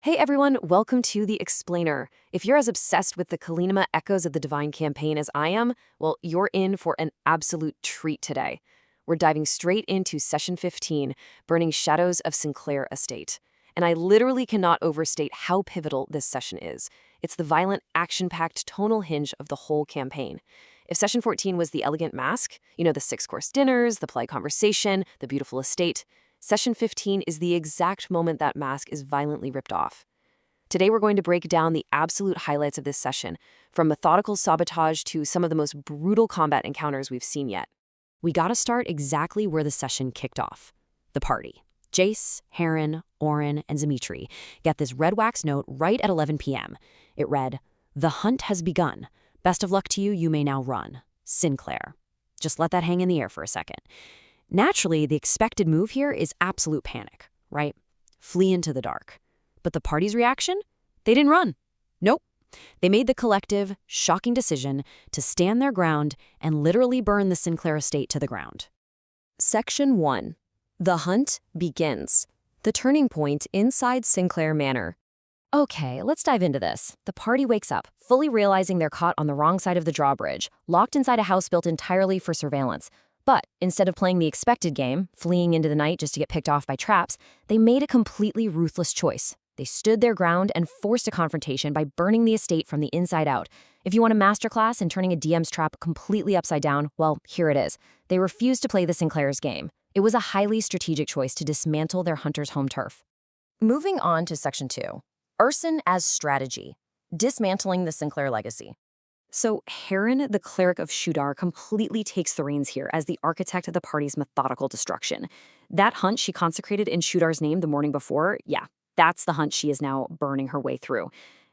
Hey everyone, welcome to The Explainer. If you're as obsessed with the Kalinima Echoes of the Divine campaign as I am, well, you're in for an absolute treat today. We're diving straight into Session 15, Burning Shadows of Sinclair Estate. And I literally cannot overstate how pivotal this session is. It's the violent, action-packed tonal hinge of the whole campaign. If Session 14 was the elegant mask, the six-course dinners, the polite conversation, the beautiful estate, Session 15 is the exact moment that mask is violently ripped off. Today we're going to break down the absolute highlights of this session, from methodical sabotage to some of the most brutal combat encounters we've seen yet. We gotta start exactly where the session kicked off. The party. Jace, Heron, Oren, and Dimitri get this red wax note right at 11 p.m. It read, "The hunt has begun. Best of luck to you, you may now run. Sinclair." Just let that hang in the air for a second. Naturally, the expected move here is absolute panic, right? Flee into the dark. But the party's reaction? They didn't run. Nope. They made the collective, shocking decision to stand their ground and literally burn the Sinclair estate to the ground. Section 1. The hunt begins. The turning point inside Sinclair Manor. Okay, let's dive into this. The party wakes up, fully realizing they're caught on the wrong side of the drawbridge, locked inside a house built entirely for surveillance. But instead of playing the expected game, fleeing into the night just to get picked off by traps, they made a completely ruthless choice. They stood their ground and forced a confrontation by burning the estate from the inside out. If you want a masterclass in turning a DM's trap completely upside down, well, here it is. They refused to play the Sinclair's game. It was a highly strategic choice to dismantle their hunter's home turf. Moving on to Section 2. Urson as strategy. Dismantling the Sinclair legacy. So Heron, the cleric of Shudar, completely takes the reins here as the architect of the party's methodical destruction. That hunt she consecrated in Shudar's name the morning before, that's the hunt she is now burning her way through.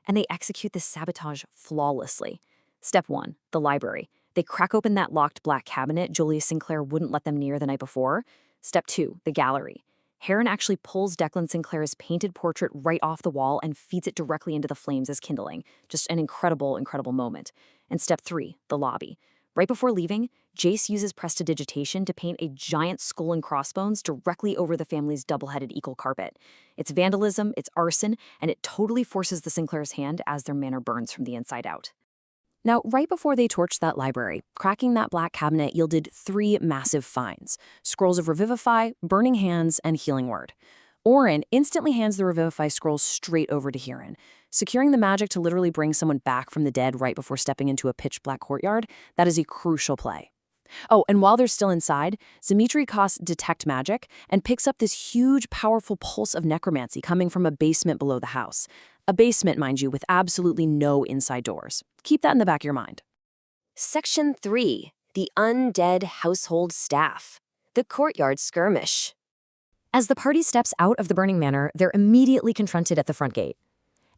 And they execute this sabotage flawlessly. Step 1, the library. They crack open that locked black cabinet Julius Sinclair wouldn't let them near the night before. Step 2, the gallery. Heron actually pulls Declan Sinclair's painted portrait right off the wall and feeds it directly into the flames as kindling. Just an incredible, incredible moment. And step 3, the lobby. Right before leaving, Jace uses prestidigitation to paint a giant skull and crossbones directly over the family's double-headed eagle carpet. It's vandalism, it's arson, and it totally forces the Sinclair's hand as their manor burns from the inside out. Now, right before they torched that library, cracking that black cabinet yielded 3 massive finds: Scrolls of Revivify, Burning Hands, and Healing Word. Oren instantly hands the Revivify scrolls straight over to Heron. Securing the magic to literally bring someone back from the dead right before stepping into a pitch-black courtyard, that is a crucial play. Oh, and while they're still inside, Dimitri casts Detect Magic and picks up this huge, powerful pulse of necromancy coming from a basement below the house. A basement, mind you, with absolutely no inside doors. Keep that in the back of your mind. Section 3. The Undead Household Staff. The Courtyard Skirmish. As the party steps out of the burning manor, they're immediately confronted at the front gate.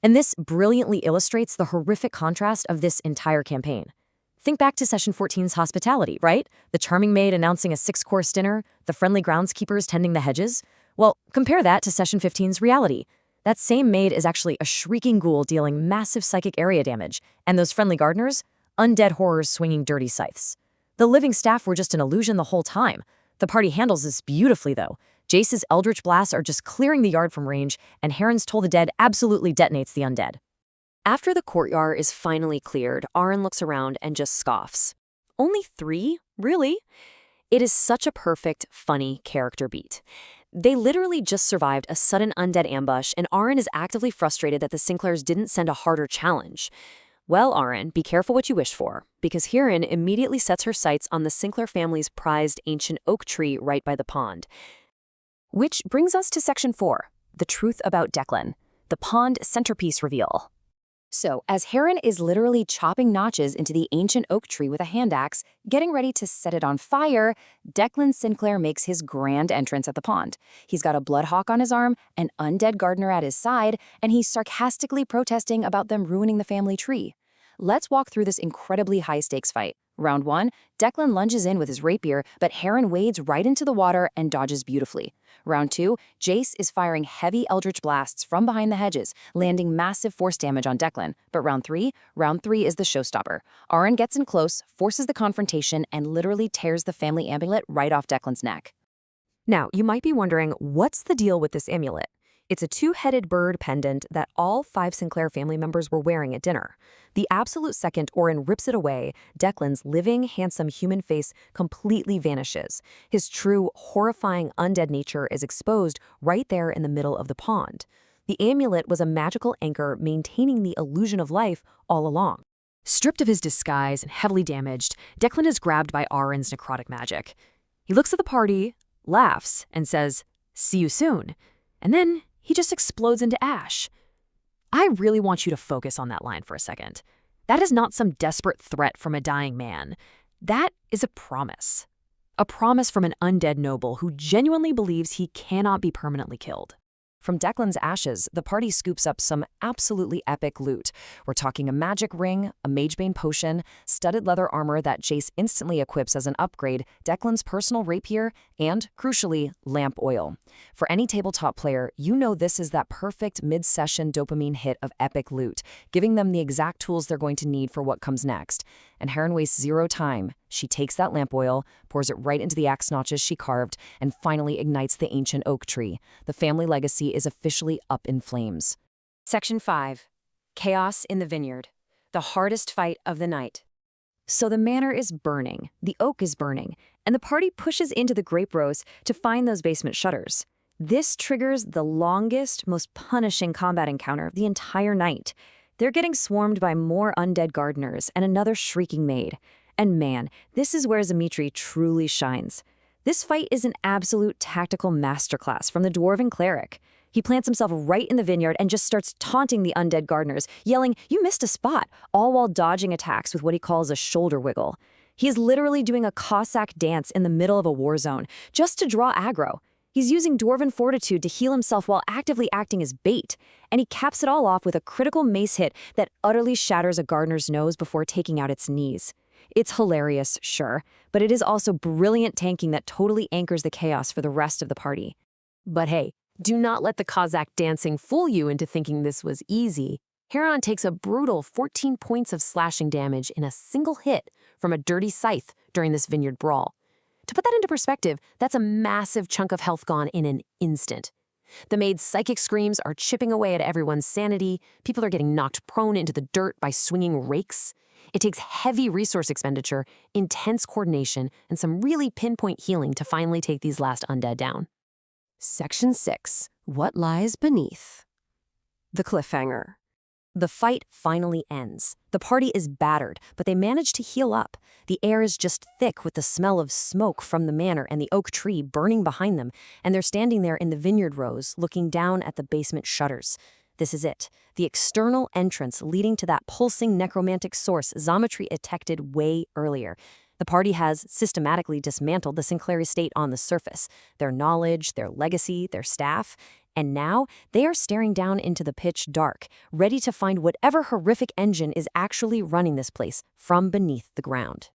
And this brilliantly illustrates the horrific contrast of this entire campaign. Think back to Session 14's hospitality, right? The charming maid announcing a 6-course dinner, the friendly groundskeepers tending the hedges. Well, compare that to Session 15's reality. That same maid is actually a shrieking ghoul dealing massive psychic area damage, and those friendly gardeners, undead horrors swinging dirty scythes. The living staff were just an illusion the whole time. The party handles this beautifully, though. Jace's eldritch blasts are just clearing the yard from range, and Heron's Toll the Dead absolutely detonates the undead. After the courtyard is finally cleared, Aaron looks around and just scoffs. Only 3? Really? It is such a perfect, funny character beat. They literally just survived a sudden undead ambush, and Aaron is actively frustrated that the Sinclairs didn't send a harder challenge. Well, Aaron, be careful what you wish for, because Heron immediately sets her sights on the Sinclair family's prized ancient oak tree right by the pond. Which brings us to Section 4, the truth about Declan, the pond centerpiece reveal. So, as Heron is literally chopping notches into the ancient oak tree with a hand axe, getting ready to set it on fire, Declan Sinclair makes his grand entrance at the pond. He's got a bloodhawk on his arm, an undead gardener at his side, and he's sarcastically protesting about them ruining the family tree. Let's walk through this incredibly high-stakes fight. Round 1, Declan lunges in with his rapier, but Heron wades right into the water and dodges beautifully. Round 2, Jace is firing heavy eldritch blasts from behind the hedges, landing massive force damage on Declan. But round 3 is the showstopper. Aaron gets in close, forces the confrontation, and literally tears the family amulet right off Declan's neck. Now, you might be wondering, what's the deal with this amulet? It's a two-headed bird pendant that all 5 Sinclair family members were wearing at dinner. The absolute second Oren rips it away, Declan's living, handsome human face completely vanishes. His true, horrifying undead nature is exposed right there in the middle of the pond. The amulet was a magical anchor maintaining the illusion of life all along. Stripped of his disguise and heavily damaged, Declan is grabbed by Arin's necrotic magic. He looks at the party, laughs, and says, "See you soon." And then he just explodes into ash. I really want you to focus on that line for a second. That is not some desperate threat from a dying man. That is a promise. A promise from an undead noble who genuinely believes he cannot be permanently killed. From Declan's ashes, the party scoops up some absolutely epic loot. We're talking a magic ring, a magebane potion, studded leather armor that Jace instantly equips as an upgrade, Declan's personal rapier, and, crucially, lamp oil. For any tabletop player, you know this is that perfect mid-session dopamine hit of epic loot, giving them the exact tools they're going to need for what comes next. And Heron wastes zero time. She takes that lamp oil, pours it right into the axe notches she carved, and finally ignites the ancient oak tree. The family legacy is officially up in flames. Section 5. Chaos in the Vineyard. The hardest fight of the night. So the manor is burning, the oak is burning, and the party pushes into the grape rows to find those basement shutters. This triggers the longest, most punishing combat encounter of the entire night. They're getting swarmed by more undead gardeners and another shrieking maid. And man, this is where Dimitri truly shines. This fight is an absolute tactical masterclass from the dwarven cleric. He plants himself right in the vineyard and just starts taunting the undead gardeners, yelling, "You missed a spot," all while dodging attacks with what he calls a shoulder wiggle. He is literally doing a Cossack dance in the middle of a war zone, just to draw aggro. He's using dwarven fortitude to heal himself while actively acting as bait, and he caps it all off with a critical mace hit that utterly shatters a gardener's nose before taking out its knees. It's hilarious, sure, but it is also brilliant tanking that totally anchors the chaos for the rest of the party. But hey, do not let the Cossack dancing fool you into thinking this was easy. Heron takes a brutal 14 points of slashing damage in a single hit from a dirty scythe during this vineyard brawl. To put that into perspective, that's a massive chunk of health gone in an instant. The maid's psychic screams are chipping away at everyone's sanity. People are getting knocked prone into the dirt by swinging rakes. It takes heavy resource expenditure, intense coordination, and some really pinpoint healing to finally take these last undead down. Section 6. What lies beneath? The cliffhanger. The fight finally ends. The party is battered, but they manage to heal up. The air is just thick with the smell of smoke from the manor and the oak tree burning behind them, and they're standing there in the vineyard rows, looking down at the basement shutters. This is it, the external entrance leading to that pulsing necromantic source Xometry detected way earlier. The party has systematically dismantled the Sinclair estate on the surface, their knowledge, their legacy, their staff, and now they are staring down into the pitch dark, ready to find whatever horrific engine is actually running this place from beneath the ground.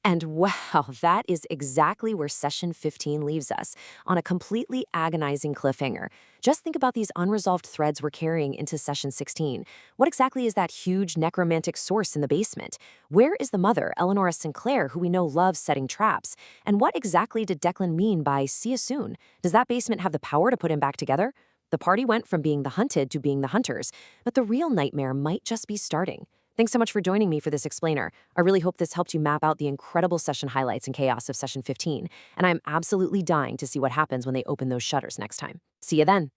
And wow, that is exactly where Session 15 leaves us, on a completely agonizing cliffhanger. Just think about these unresolved threads we're carrying into Session 16. What exactly is that huge necromantic source in the basement? Where is the mother, Eleanor Sinclair, who we know loves setting traps? And what exactly did Declan mean by "see you soon"? Does that basement have the power to put him back together? The party went from being the hunted to being the hunters, but the real nightmare might just be starting. Thanks so much for joining me for this explainer. I really hope this helped you map out the incredible session highlights and chaos of Session 15, and I'm absolutely dying to see what happens when they open those shutters next time. See you then.